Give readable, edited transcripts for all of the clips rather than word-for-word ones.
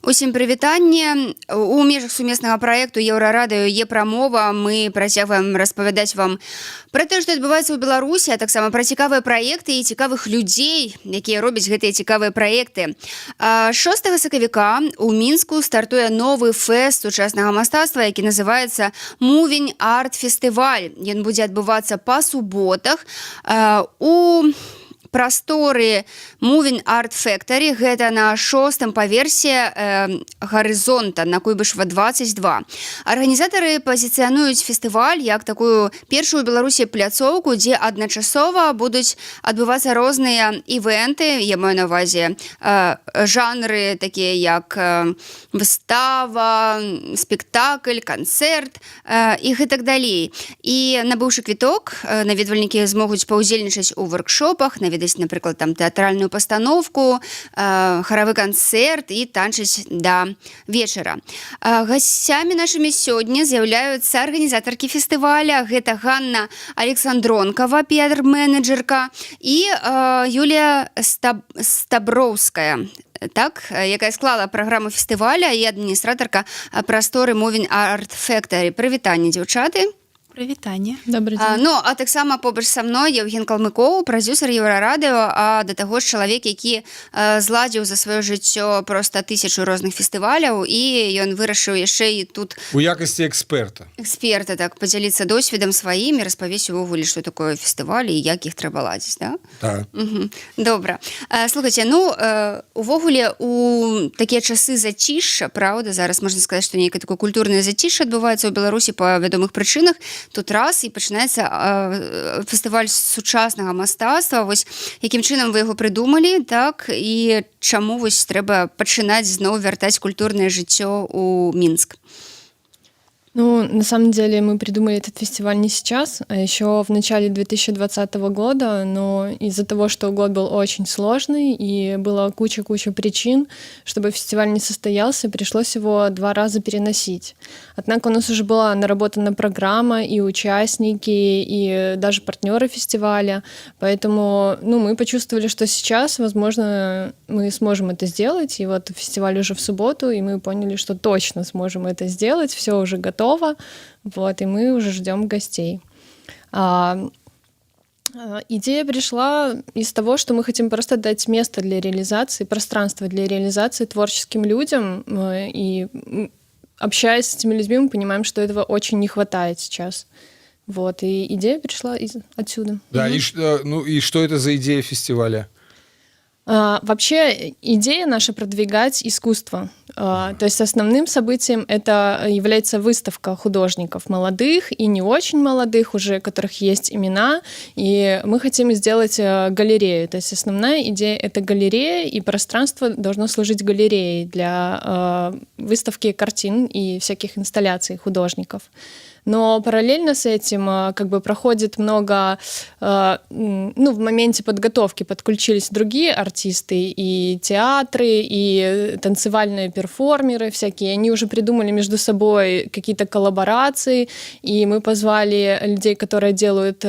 Усім прывітанне. У межах сумеснага праекту Еўрарадыё Е-прамова мы працягваем распавядаць вам пра тое, што адбываецца ў Беларусі, а таксама пра цікавыя праекты і цікавых людзей, якія робяць гэтыя цікавыя праекты. 6 сакавіка у Мінску стартуе новы фэст сучаснага мастацтва, які называецца Moving Art Festival. Ён будзе адбывацца па суботах у прасторы Moving Art Factory, гэта на 6-м паверсе Гарызонта на Куйбышева 22. Арганізатары пазіцыянуюць фестываль як такую першую ў Беларусі пляцоўку, дзе адначасова будуць адбывацца розныя івенты, я маю на ўвазе жанры такія як выстава, спектакль, канцэрт і гэтак далей. І набыўшы квіток, наведвальнікі змогуць паўдзельнічаць у воркшопах, напрыклад, там тэатральную пастановку, харавы канцэрт і танчыць да вечара. Гасцямі нашымі сёння з'яўляюцца арганізатаркі фестываля. Гэта Ганна Александронкова, піар-менеджерка, і Юлія Стаброўская, якая склала праграму фестываля і адміністратарка прасторы Moving Art Factory. Прывітанне, дзяўчаты. Прывітанне. Добрый дзень. А таксама побач са мной Евген Калмыкоў, прадзюсар Еўрарадыё, а да таго ж чалавек, які зладзіў за сваё жыццё проста 1000 розных фестываляў, і ён вырашыў яшчэ і тут у якасці эксперта, так, падзяліцца досведам сваім і распавесці увогуле, што такое фестывалі і як іх трэба ладзіць, да? Так. Добра. Слухайце, увогуле у такія часы зацішша, правда, зараз можна сказаць, што нейкае такое культурнае зацішша адбываецца ў Беларусі па вядомых прычынах. Тут раз і пачынаецца фестываль сучаснага мастацтва. Вось якім чынам вы яго прыдумалі, так, і чаму вось трэба пачынаць зноў вяртаць культурнае жыццё ў Мінск? На самом деле мы придумали этот фестиваль не сейчас, а еще в начале 2020 года, но из-за того, что год был очень сложный и была куча причин, чтобы фестиваль не состоялся, пришлось его 2 раза переносить. Однако у нас уже была наработана программа, и участники, и даже партнеры фестиваля, поэтому мы почувствовали, что сейчас, возможно, мы сможем это сделать, и вот фестиваль уже в субботу, и мы поняли, что точно сможем это сделать, все уже готово. Вот, и мы уже ждем гостей. Идея пришла из того, что мы хотим просто дать место для реализации, пространство для реализации творческим людям, и общаясь с этими людьми, мы понимаем, что этого очень не хватает сейчас. Вот, и идея пришла отсюда. Да, и что это за идея фестиваля? Вообще идея наша продвигать искусство. То есть основным событием это является выставка художников молодых и не очень молодых, уже у которых есть имена, и мы хотим сделать галерею. То есть основная идея — это галерея, и пространство должно служить галереей для выставки картин и всяких инсталляций художников. Но параллельно с этим проходит много... в моменте подготовки подключились другие артисты, и театры, и танцевальные перформеры всякие. Они уже придумали между собой какие-то коллаборации, и мы позвали людей, которые делают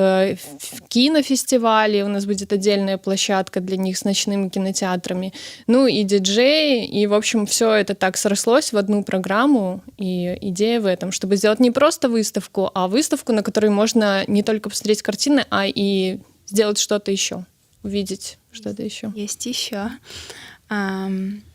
кинофестивали. У нас будет отдельная площадка для них с ночными кинотеатрами. И диджеи. И, в общем, все это так срослось в одну программу. И идея в этом, чтобы сделать не просто выставку, а выставку, на которой можно не только посмотреть картины, а и сделать что-то еще, увидеть что-то еще. Есть еще.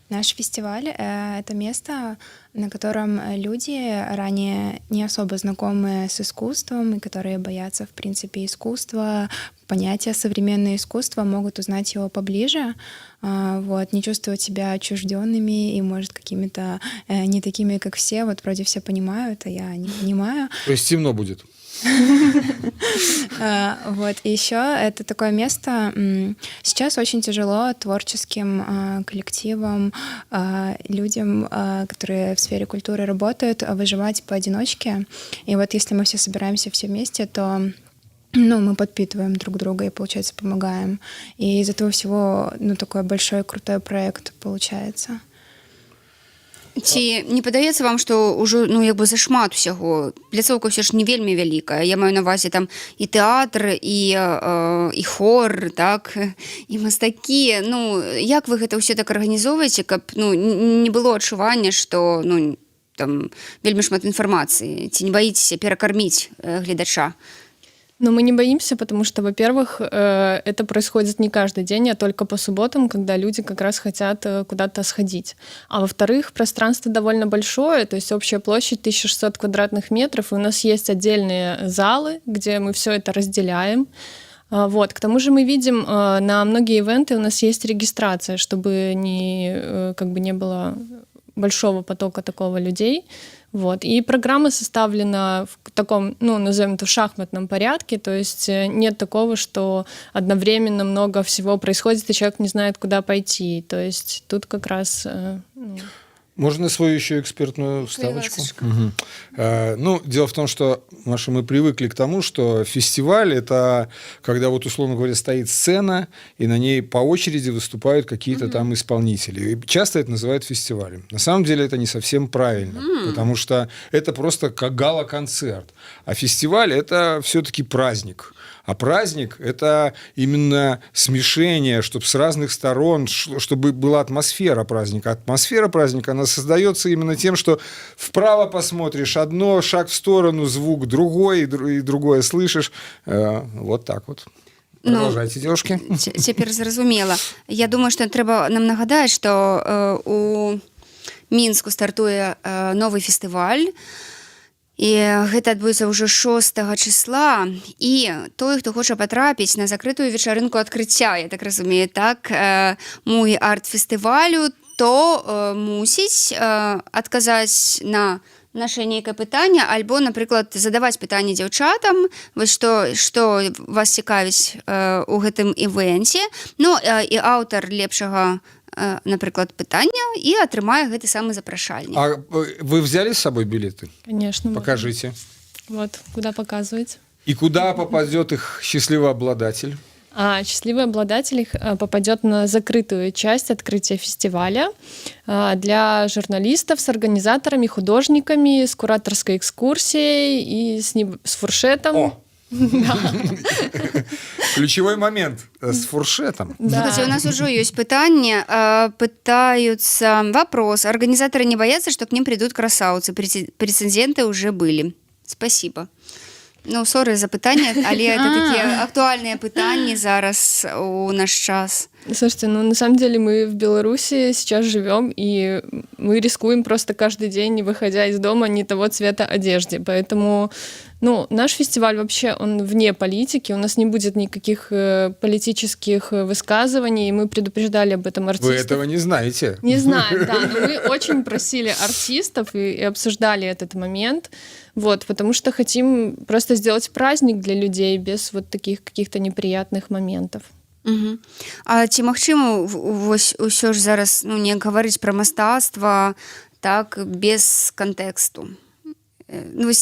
Наш фестиваль — это место, на котором люди, ранее не особо знакомые с искусством и которые боятся, в принципе, искусства, понятия современное искусство, могут узнать его поближе, не чувствовать себя отчужденными и, может, какими-то не такими, как все. Вот вроде все понимают, а я не понимаю. То есть темно будет? И еще это такое место. Сейчас очень тяжело творческим коллективам, людям, которые в сфере культуры работают, выживать поодиночке. И вот если мы все собираемся все вместе, то мы подпитываем друг друга и, получается, помогаем. И из этого всего такой большой крутой проект получается. Ці не падаецца вам, што ўжо ну як бы зашмат усяго, пляцоўка ўсё ж не вельмі вялікая, я маю на ўвазе там і тэатр і хор, так, і мастакі, ну як вы гэта ўсё так арганізоўваеце, каб ну не было адчування, што ну там вельмі шмат інфармацыі, ці не баіцеся перакарміць гледача? Но мы не боимся, потому что, во-первых, это происходит не каждый день, а только по субботам, когда люди как раз хотят куда-то сходить. А во-вторых, пространство довольно большое, то есть общая площадь 1600 квадратных метров, и у нас есть отдельные залы, где мы все это разделяем. Вот. К тому же мы видим, на многие ивенты у нас есть регистрация, чтобы не было большого потока такого людей. Вот. И программа составлена в таком, ну, назовем это, в шахматном порядке, то есть нет такого, что одновременно много всего происходит, и человек не знает, куда пойти. То есть тут как раз... Можно свою еще экспертную вставочку? Угу. Ну, дело в том, что, Маша, мы привыкли к тому, что фестиваль – это когда, вот, условно говоря, стоит сцена, и на ней по очереди выступают какие-то там исполнители. И часто это называют фестивалем. На самом деле это не совсем правильно, потому что это просто как гала-концерт. А фестиваль – это все-таки праздник. А праздник – это именно смешение, чтобы с разных сторон, чтобы была атмосфера праздника. Атмосфера праздника, она создается именно тем, что вправо посмотришь одно, шаг в сторону, звук другой, и другое слышишь. Вот так вот. Продолжайте, девушки. Цяпер зразумела. Я думаю, што трэба нам нагадаць, што у Мінску стартуе новы фестываль, і гэта адбудзецца ўжо 6 числа, і той, хто хоча патрапіць на закрытую вечарынку адкрыцця, я так разумею, так, муі арт-фестывалю, то мусіць адказаць на наше нейкае пытанне, альбо, напрыклад, задаваць пытанні дзяўчатам, вось што вас цікавіць у гэтым івенце, ну, і аўтар лепшага, напрыклад, пытання і атрымае гэты самы запрашальнік. А вы взяли с собой билеты? Конечно. Покажите. Вот, куда показывать. И куда попадет их счастливый обладатель? Счастливый обладатель попадет на закрытую часть открытия фестиваля для журналистов с организаторами, художниками, с кураторской экскурсией и с фуршетом. О! Ключевой момент с фуршетом. Слушайте, у нас уже есть пытание. Пытаются вопрос. Организаторы не боятся, что к ним придут красавцы? Прецеденты уже были. Спасибо. Ну, сорі за питання, але это такие актуальные пытания зараз у наш час. Слушайте, ну на самом деле мы в Беларуси сейчас живем, и мы рискуем просто каждый день, не выходя из дома, не того цвета одежды. Поэтому, ну, наш фестиваль вообще, он вне политики, у нас не будет никаких политических высказываний, и мы предупреждали об этом артистов. Вы этого не знаете? Не знаем, да, но мы очень просили артистов и обсуждали этот момент, вот, потому что хотим просто сделать праздник для людей без вот таких каких-то неприятных моментов. Угу. А ці магчыма вось усё ж зараз ну не гаварыць пра мастацтва так без кантэксту? Ну,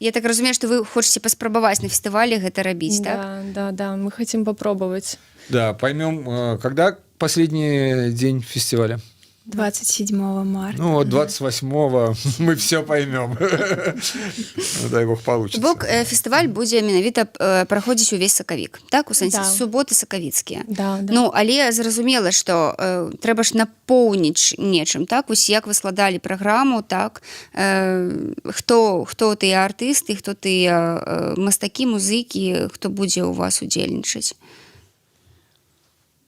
я так разумею, что вы хочаце паспрабаваць на фестывале гэта рабіць, так? Да, мы хотим попробовать. Да, поймем, когда последний день фестиваля? 27 марта. Ну, вот 28-го мы все поймем. Дай бог получится. Бок фестываль будзе менавіта праходзіць увесь сакавік, так? У сэнсе суботы сакавіцкія. Да. Ну, але зразумела, што трэба ж напоўніць нечым, так? Вось як вы складалі праграму, так? Хто тыя артысты, хто тыя мастакі, музыкі, хто будзе у вас удзельнічаць?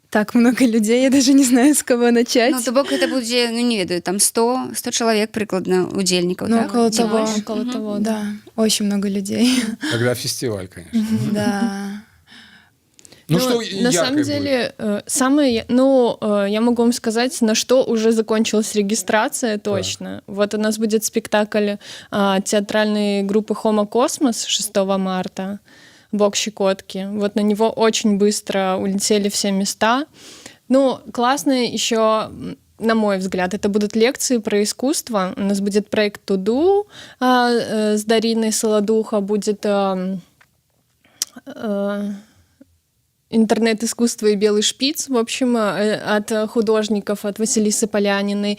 Так много людей, я даже не знаю, с кого начать. Ну, то бок это будет, ну, не ведаю, там 100 человек прикладно удельников, ну, так? около того. Около того, да. Очень много людей. Когда фестиваль, конечно. Да. Ну, что на самом деле, я могу вам сказать, на что уже закончилась регистрация точно. Да. Вот у нас будет спектакль театральной группы «Хомо Космос» 6 марта. «Бог Щекотки». Вот на него очень быстро улетели все места. Ну, классно еще, на мой взгляд, это будут лекции про искусство. У нас будет проект «Туду» с Дариной Солодухо, будет интернет-искусство и белый шпиц, в общем, от художников, от Василисы Поляниной.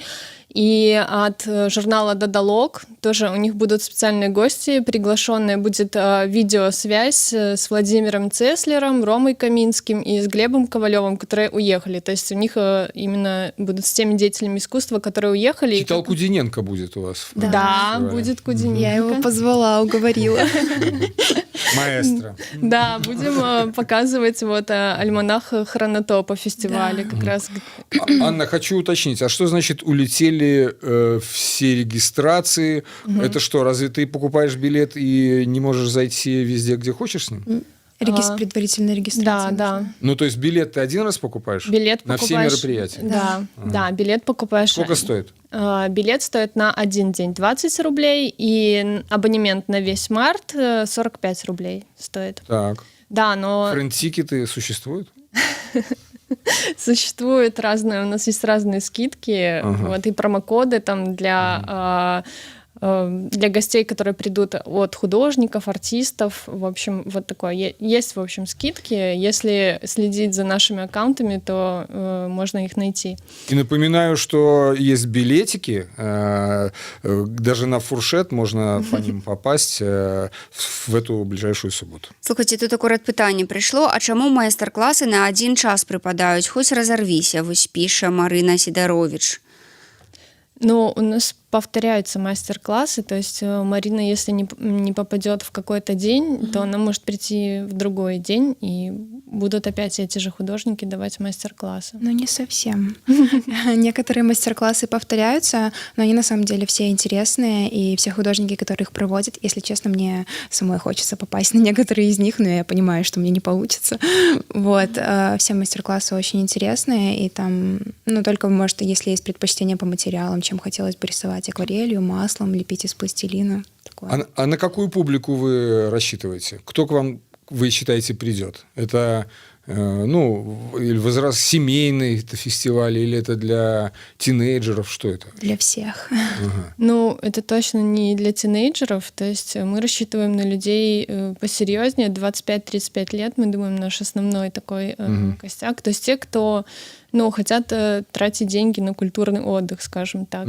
И от журнала «Додолог» тоже у них будут специальные гости, приглашенные. Будет видеосвязь с Владимиром Цеслером, Ромой Каминским и с Глебом Ковалевым, которые уехали. То есть у них именно будут с теми деятелями искусства, которые уехали. Читал Кудиненко будет у вас. Да, будет Кудиненко. Я его позвала, уговорила. Маэстро. Да, будем показывать вот альманах Хронотопа фестиваля как раз. Анна, хочу уточнить, а что значит улетели все регистрации? Это что, разве ты покупаешь билет и не можешь зайти везде, где хочешь с ним? Предварительная регистрация. Да. Ну, то есть билет ты один раз покупаешь? Билет на покупаешь, все мероприятия? Да, билет покупаешь. Сколько стоит? Билет стоит на один день 20 рублей, и абонемент на весь март 45 рублей стоит. Так. Да, но Френд-тикеты существуют? существуют разные, у нас есть разные скидки, вот, и промокоды там для гостей, которые придут от художников, артистов, в общем, вот такое. Есть, в общем, скидки. Если следить за нашими аккаунтами, то можно их найти. И напоминаю, что есть билетики, даже на фуршет можно по ним попасть в эту ближайшую суботу. Слухайте, тут акурат пытанне прыйшло, а чаму майстар-класы на один час прыпадаюць, хоць разарвіся, вось піша Марына Сидорович. Ну, у нас повторяются мастер-классы, то есть Марина, если не попадет в какой-то день, то она может прийти в другой день, и будут опять эти же художники давать мастер-классы. Ну, не совсем. Некоторые мастер-классы повторяются, но они на самом деле все интересные, и все художники, которые их проводят, если честно, мне самой хочется попасть на некоторые из них, но я понимаю, что мне не получится. Вот. Все мастер-классы очень интересные, и там, ну, только, может, если есть предпочтение по материалам, чем хотелось бы рисовать акварелью, маслом, лепить из пластилина. Такое. А на какую публику вы рассчитываете? Кто к вам, вы считаете, придет? Это или возраст семейный это фестиваль, или это для тинейджеров? Что это? Для всех. Ну, это точно не для тинейджеров, то есть мы рассчитываем на людей посерьезнее, 25-35 лет, мы думаем, наш основной такой костяк. То есть те, кто хотят тратить деньги на культурный отдых, скажем так.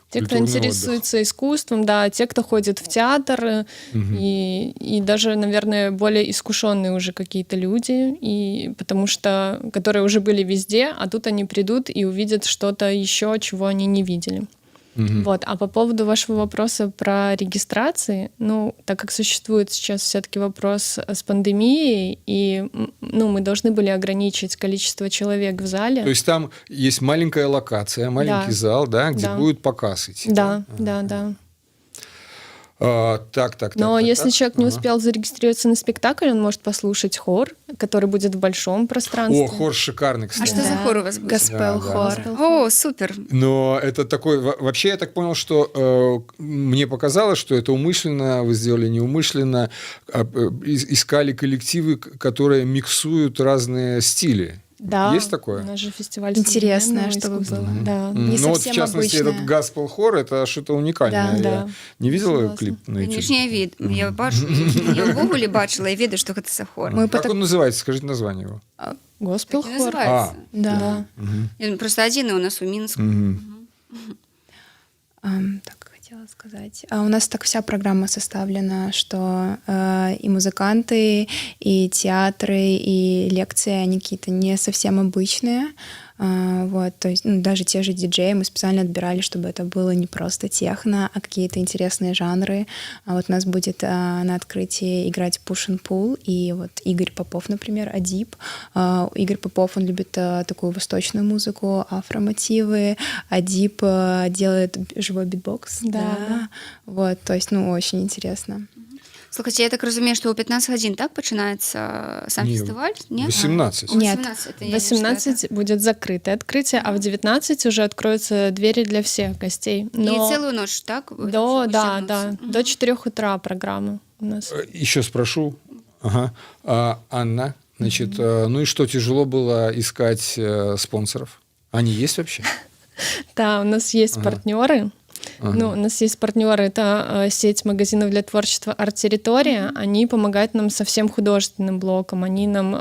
Те, кто интересуется искусством, да, те, кто ходит в театр, и даже, наверное, более искушенные уже какие-то люди, и потому что которые уже были везде, а тут они придут и увидят что-то еще, чего они не видели. Вот. А по поводу вашего вопроса про регистрации, так как существует сейчас все-таки вопрос с пандемией, и мы должны были ограничить количество человек в зале. То есть там есть маленькая локация, маленький зал, да, где будет показ идти. Да. Но если человек не успел зарегистрироваться на спектакль, он может послушать хор, который будет в большом пространстве. О, хор шикарный, кстати. А что за хор у вас будет? Госпел-хор. О, супер. Но это такой... Вообще, я так понял, что мне показалось, что это умышленно, вы сделали неумышленно, искали коллективы, которые миксуют разные стили. Да, есть такое? У нас же фестиваль интересное, чтобы было. Да. Не вот, в совсем частности, обычное. этот Гаспел-хор, это что-то уникальное. Да. Я не видела Согласна. клип на YouTube? Конечно, я бачу, я ўвогуле бачила і ведаю, што гэта за хор. Как он называется? Скажите название его. Госпел-хор. Называется. Да. Ён просто адзіны у нас у Мінску. Так хотела сказать. У нас так вся программа составлена, что и музыканты, и театры, и лекции, они какие-то не совсем обычные. Вот, то есть даже те же диджеи мы специально отбирали, чтобы это было не просто техно, а какие-то интересные жанры. Вот у нас будет на открытии играть Push and Pull, и вот Игорь Попов, например, Адип. Игорь Попов, он любит такую восточную музыку, афромотивы. Адип делает живой битбокс. Да. Вот, то есть, очень интересно. Слухайте, я так разумею, што ў 15 гадзін так пачынаецца сам фестываль? Не? 18. Нет. 18 будет закрытое открытие, а в 19 уже откроются двери для всех гостей. И целую ночь, так? До 4 утра программа у нас. Еще спрошу. Анна, значит, ну и что, тяжело было искать спонсоров? Они есть вообще? Да, у нас есть партнеры. Ну, у нас есть партнеры, это сеть магазинов для творчества «Арт-территория». Они помогают нам со всем художественным блоком. Они нам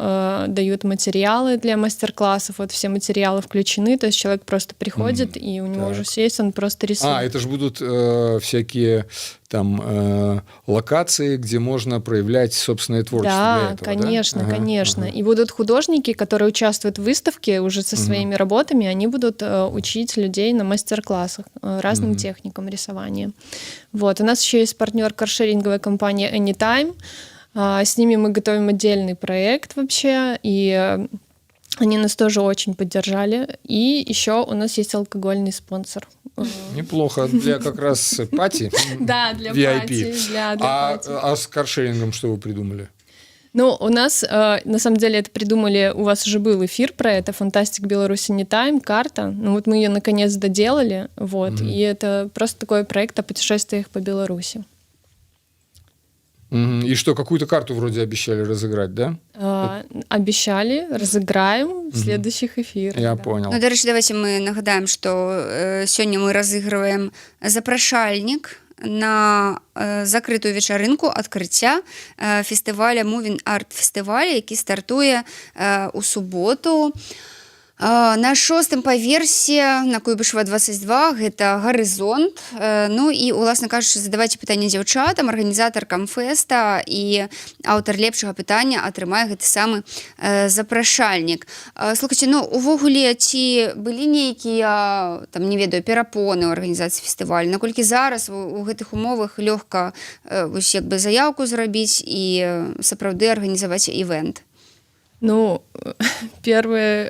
дают материалы для мастер-классов. Вот все материалы включены, то есть человек просто приходит, и у него уже все есть, он просто рисует. Это же будут всякие там локации, где можно проявлять собственное творчество. Да, для этого, конечно, да? конечно. И будут художники, которые участвуют в выставке уже со своими работами, они будут учить людей на мастер-классах разным техникам рисования. Вот. У нас еще есть партнер каршеринговая компания Anytime. С ними мы готовим отдельный проект вообще, и они нас тоже очень поддержали. И еще у нас есть алкогольный спонсор. Неплохо. Для как раз пати. Да, для VIP. пати. Для пати. А с каршерингом что вы придумали? Ну, у нас, на самом деле, это придумали, у вас уже был эфир про это, «Фантастик Беларусь Anytime», карта. Ну, вот мы ее наконец доделали, вот, и это просто такой проект о путешествиях по Беларуси. И что, какую-то карту вроде обещали разыграть, да? Обещали, разыграем в следующих эфирах. Я понял. Ну, дарэчы, давайте мы нагадаем, што сёння мы разыгрываем запрашальнік на закрытую вечарынку адкрыцця фестываля Moving Art фестываля, які стартуе у суботу. На 6-м паверсе на Куйбышева 22 гэта гарызонт. Ну і уласна кажучы, задавайце пытанне дзяўчатам, арганізатаркам фэста, і аўтар лепшага пытання атрымае гэты самы запрашальнік. Слухайце, ну увогуле ці былі нейкія там, не ведаю, перапоны ў арганізацыі фестывалю, наколькі зараз у гэтых умовах лёгка вось як бы заяўку зрабіць і сапраўды арганізаваць івент? Ну, первое,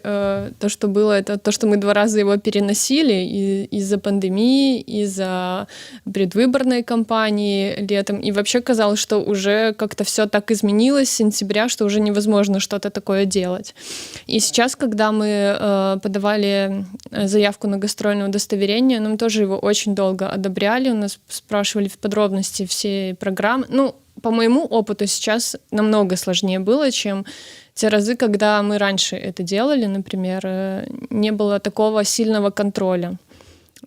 то, что было, это то, что мы 2 раза его переносили из-за пандемии, из-за предвыборной кампании летом. И вообще казалось, что уже как-то все так изменилось с сентября, что уже невозможно что-то такое делать. И сейчас, когда мы подавали заявку на гастрольное удостоверение, нам тоже его очень долго одобряли, у нас спрашивали в подробности все программы. Ну, по моему опыту сейчас намного сложнее было, чем те разы, когда мы раньше это делали, например, не было такого сильного контроля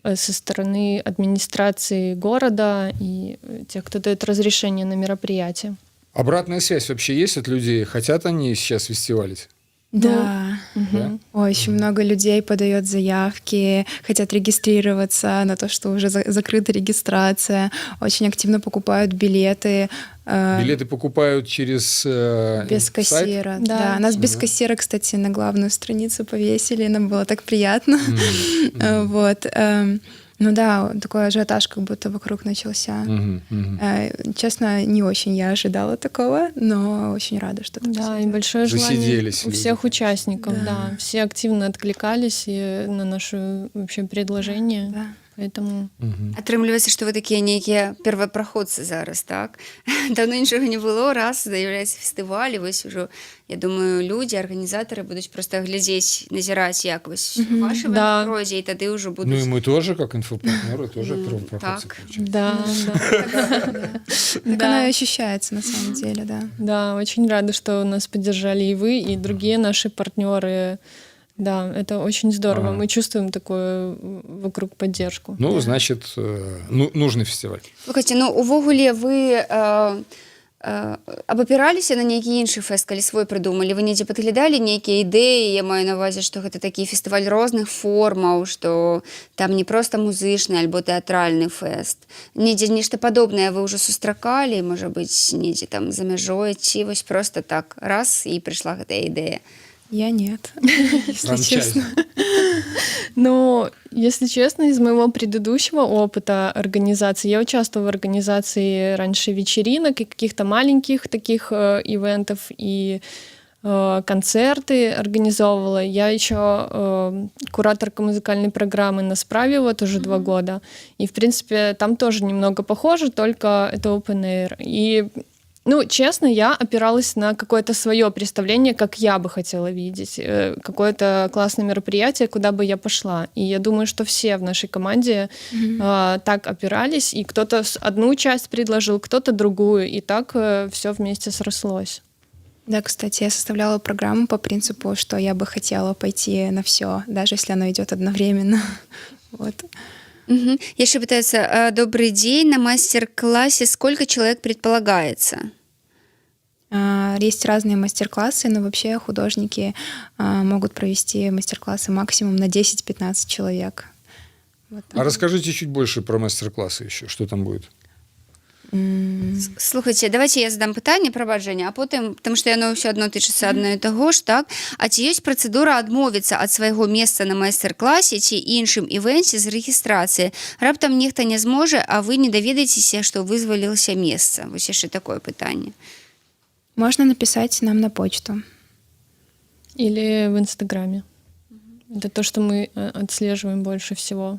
со стороны администрации города и тех, кто дает разрешение на мероприятие. Обратная связь вообще есть от людей? Хотят они сейчас фестивалить? Да. Да? Очень много людей подает заявки, хотят регистрироваться на то, что уже закрыта регистрация, очень активно покупают билеты. Билеты покупают через без кассира. сайт? Да, нас без кассира, кстати, на главную страницу повесили, нам было так приятно. Вот. Ну да, такой ажиотаж как будто вокруг начался. Честно, не очень я ожидала такого, но очень рада, что так. Да, и большое желание у всех люди. Участников, да. Все активно откликались и на наше вообще предложение. Да. Поэтому... Атрымліваецца, што вы такія нейкія первапраходцы зараз, так? Давно нічога не было, раз з'яўляецца фестываль, і вось ужо, я думаю, людзі, арганізатары будуць проста глядзець, назіраць, як вось вашы пройдзе, і тады ўжо будуць... Ну и мы тоже, как инфопартнеры, тоже первопроходцы. Так. Да, да. Так оно и ощущается на самом деле, да. Да, очень рада, что нас поддержали и вы, и другие наши партнеры. Да, это очень здорово. Мы чувствуем такую вокруг поддержку. Ну, значит, нужный фестиваль. Слухайте, ну, увогуле вы абапіраліся на нейкі іншы фэст, калі свой прыдумалі? Вы недзе падглядалі нейкія ідэі? Я маю на ўвазе, што гэта такі фестываль розных формаў, што там не проста музычны альбо тэатральны фэст. Недзе нешта падобнае вы ўжо сустракалі, можа быць, недзе там за мяжой, ці вось проста так раз, і прыйшла гэтая ідэя? Я нет, если честно. Ну, если честно, из моего предыдущего опыта организации, я участвовала в организации раньше вечеринок и каких-то маленьких таких ивентов, и концерты организовывала. Я еще кураторка музыкальной программы на «Справе» вот уже 2 года. И, в принципе, там тоже немного похоже, только это open air. И ну, честно, я опиралась на какое-то свое представление, как я бы хотела видеть, какое-то классное мероприятие, куда бы я пошла. И я думаю, что все в нашей команде так опирались, и кто-то одну часть предложил, кто-то другую, и так все вместе срослось. Да, кстати, я составляла программу по принципу, что я бы хотела пойти на все, даже если оно идет одновременно. Вот. Мгм. Еще пытается, добрый день, на мастер-классе сколько человек предполагается? Есть разные мастер-классы, но вообще художники могут провести мастер-классы максимум на 10-15 человек. Вот А расскажите чуть больше про мастер-классы еще, что там будет. Слухайте, давайте я задам питання, пробачення, а потім, тому що яно все одно тичиться одно і того ж, так? А ці є процедура відмовитися від свого місця на майстер-класі чи іншим івенті з реєстрації? Раптом ніхто не зможе, а ви не довідаєтеся, що визволилося місце. Ось ще таке питання. Можно написать нам на почту. Или в Инстаграме. Это то, что мы отслеживаем больше всего.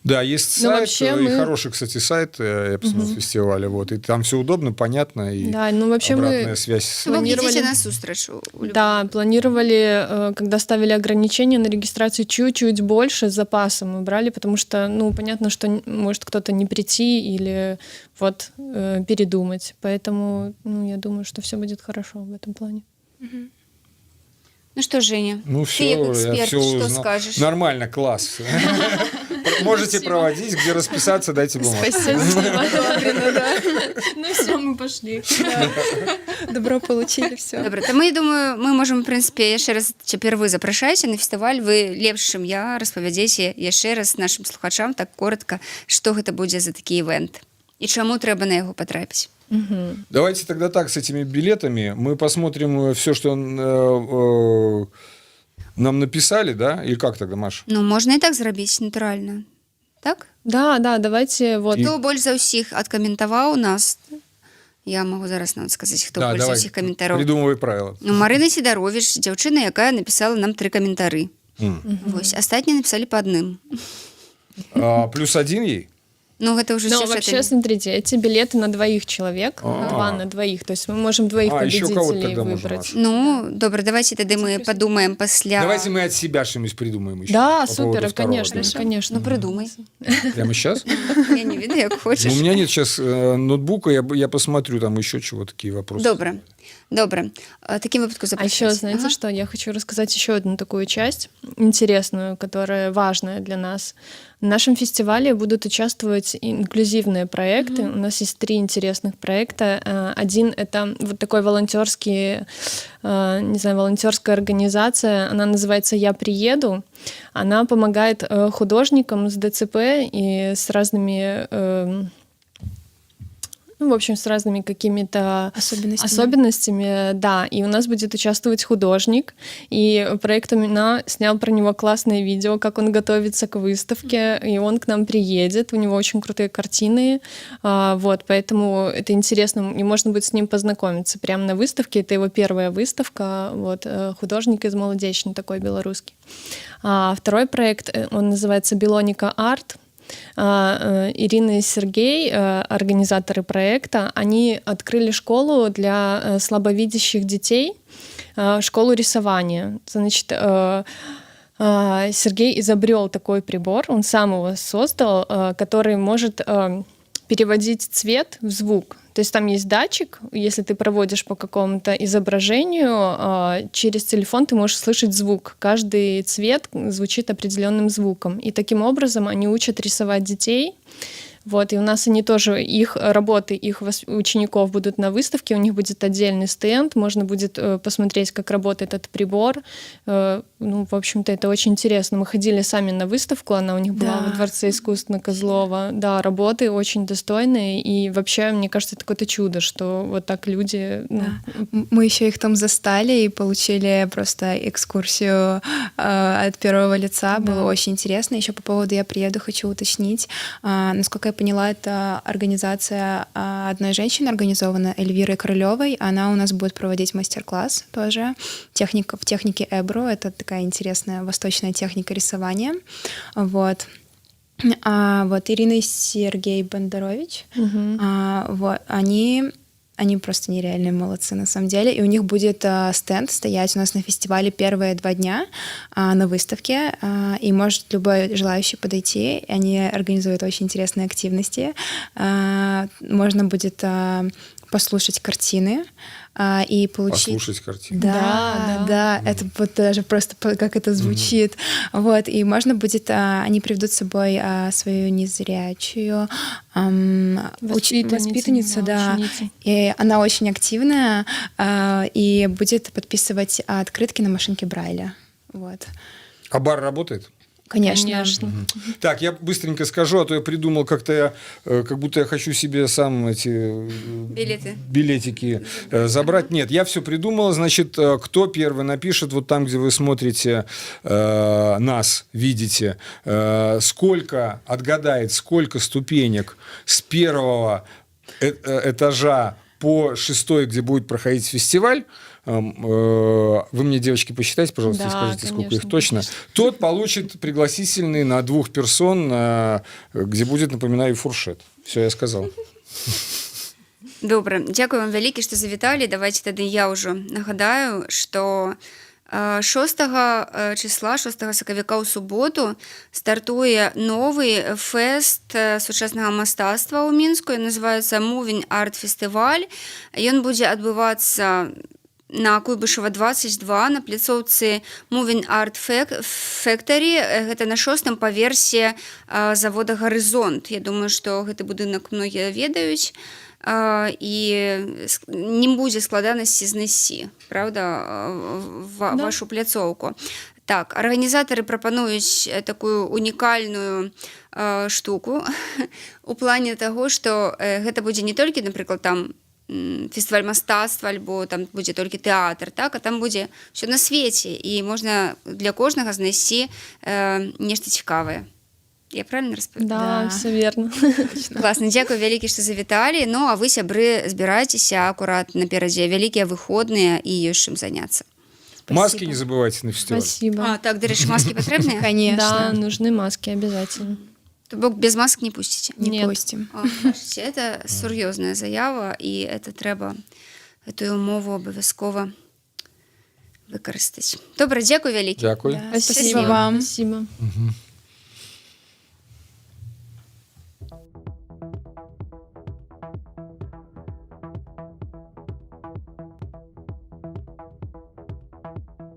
Да, есть Ну, сайт, вообще и мы- хороший, кстати, сайт, я посмотрел, фестиваля, вот, и там все удобно, понятно, и Да, ну вообще обратная мы связь. Ви Планировали- йдете на зустріч. Да, планировали, когда ставили ограничения на регистрацию, чуть-чуть больше с запасом мы брали, потому что, ну, понятно, что может кто-то не прийти или вот передумать. Поэтому, ну, я думаю, что все будет хорошо в этом плане. Ну що, Женя, Ну, ти все, як я експерт, все що узнал. скажеш? Нормально, класс. Можете проводить, где расписаться, дайте бумагу. Ну все, мы пошли. Добро получили, все. Добре, то ми, думаю, ми можемо, в принципі, яшчэ раз, цяпер вы запрашаеце на фестываль, вы лепш, чым я, распавядзеце яшчэ раз нашим слухачам так коротко, што гэта будзе за такі івент і чаму трэба на яго патрапіць. Давайте тогда так, с этими билетами, мы посмотрим все, что нам написали, да? Или как тогда, Маша? Ну, можна і так зрабіць, натуральна. Так? Да, давайте вот. Хто больш за ўсіх адкаментаваў нас? Я могу зараз нават сказаць, хто больш за ўсіх каментараў. Придумывай правила. Ну, Марына Сідаровіч, дзяўчына, якая напісала нам 3 каментары. Вось, астатнія напісалі па адным. +1 ей? Ну, гэта ўжо Но сюжэты. вообще, смотрите, эти билеты на 2 человек, 2 на 2, то есть мы можем 2 еще кого-то победителей тогда можем, выбрать. Маша. Ну, добре, давайте тады мы падумаем пасля. Давайте мы от себя что-нибудь придумаем еще. Да, по поводу супер, второго конечно, билета. конечно. Ну, придумай. Прямо сейчас? Я не ведаю, як хочеш. У меня нет сейчас ноутбука, я посмотрю там еще чего, такие вопросы. Добре. Добре. Таким выпадку А запрашайся. еще, знаете что, я хочу рассказать еще одну такую часть интересную, которая важная для нас. В нашем фестивале будут участвовать инклюзивные проекты. У нас есть 3 интересных проекта. Один — это вот такой волонтерский, не знаю, волонтерская организация. Она называется «Я приеду». Она помогает художникам с ДЦП и с разными... Ну, в общем, с разными какими-то особенностями, да. И у нас будет участвовать художник, и проект «Амина» снял про него классное видео, как он готовится к выставке, и он к нам приедет, у него очень крутые картины, вот, поэтому это интересно, и можно будет с ним познакомиться прямо на выставке, это его первая выставка, вот, художник из Молодечной, такой белорусский. А второй проект, он называется «Белоника Арт». Ирина и Сергей, организаторы проекта, они открыли школу для слабовидящих детей, школу рисования. Значит, Сергей изобрел такой прибор, он сам его создал, который может переводить цвет в звук. То есть там есть датчик, если ты проводишь по какому-то изображению, через телефон ты можешь слышать звук. Каждый цвет звучит определенным звуком. И таким образом они учат рисовать детей. Вот, и у нас они тоже, их работы, их учеников будут на выставке, у них будет отдельный стенд, можно будет посмотреть, как работает этот прибор. Ну, в общем-то, это очень интересно. Мы ходили сами на выставку, она у них была во Дворце искусств на Козлова. Да, работы очень достойные, и вообще, мне кажется, это какое-то чудо, что вот так люди... Ну... Да. Мы еще их там застали и получили просто экскурсию от первого лица, Да. было очень интересно. Еще по поводу «Я приеду» хочу уточнить. Насколько я поняла, это организация одной женщины организована, Эльвирой Королевой. Она у нас будет проводить мастер-класс тоже в технике Эбро. Это такая интересная восточная техника рисования. Вот. Вот Ирина и Сергей Бондарович. Вот, они просто нереальные молодцы на самом деле. И у них будет стенд стоять у нас на фестивале первые 2 дня на выставке. И может любой желающий подойти. Они организуют очень интересные активности. Можно будет послушать картины и получить... Послушать картину. Да, это вот даже просто как это звучит. Вот, и можно будет, они приведут с собой свою незрячую воспитанницу, да. ученицу. И она очень активная и будет подписывать открытки на машинке Брайля. Вот. А бар работает? Конечно. Так, я быстренько скажу, а то я придумал как-то я, как будто я хочу себе сам эти билетики забрать. Нет, я все придумал. Значит, кто первый напишет, вот там, где вы смотрите нас, видите, отгадает, сколько ступенек с первого этажа по 6-й, где будет проходить фестиваль, вы мне, девочки, посчитайте, пожалуйста, и скажите, сколько их точно. Тот получит пригласительный на 2 персон, где будет, напоминаю, фуршет. Все, я сказал. Добре, дякую вам вялікі, што завіталі. Давайте тады я ўжо нагадаю, што 6 числа, 6 сакавіка ў суботу стартуе новы фэст сучаснага мастацтва ў Мінску. Ён называецца Moving Art Festival. Ён будзе адбывацца на Куйбышева 22 на пляцоўцы Moving Art Factory. Гэта на 6-м паверсе завода «Гарызонт». Я думаю, што гэты будынак многія ведаюць. І не будзе складанасці знайсці, правда, вашу пляцоўку. Так, арганізатары прапануюць такую унікальную штуку у плане таго, што гэта будзе не толькі, напрыклад, там фестываль мастацтва, альбо там будзе толькі тэатр, так, а там будзе ўсё на свеце, і можна для кожнага знайсці нешта цікавае. Я правильно распавядаю? Да, все верно. Класна, дзякую вялікі, што завіталі. Ну, а вы, сябры, збірайцеся акурат наперадзе вялікія выходныя і ёсць чым заняцца. Маски не забывайте на фестивале. Спасибо. Так, дарэчы, маскі патрэбныя? Конечно. Да, нужны маски обязательно. То бок без масак не пусціце? Не Нет. пустим. Бачыце, это сур'ёзная заява, і это трэба гэтую умову абавязкова выкарыстаць. Добра, дзякуй вялікі. Дякую. Да, спасибо вам. Спасибо.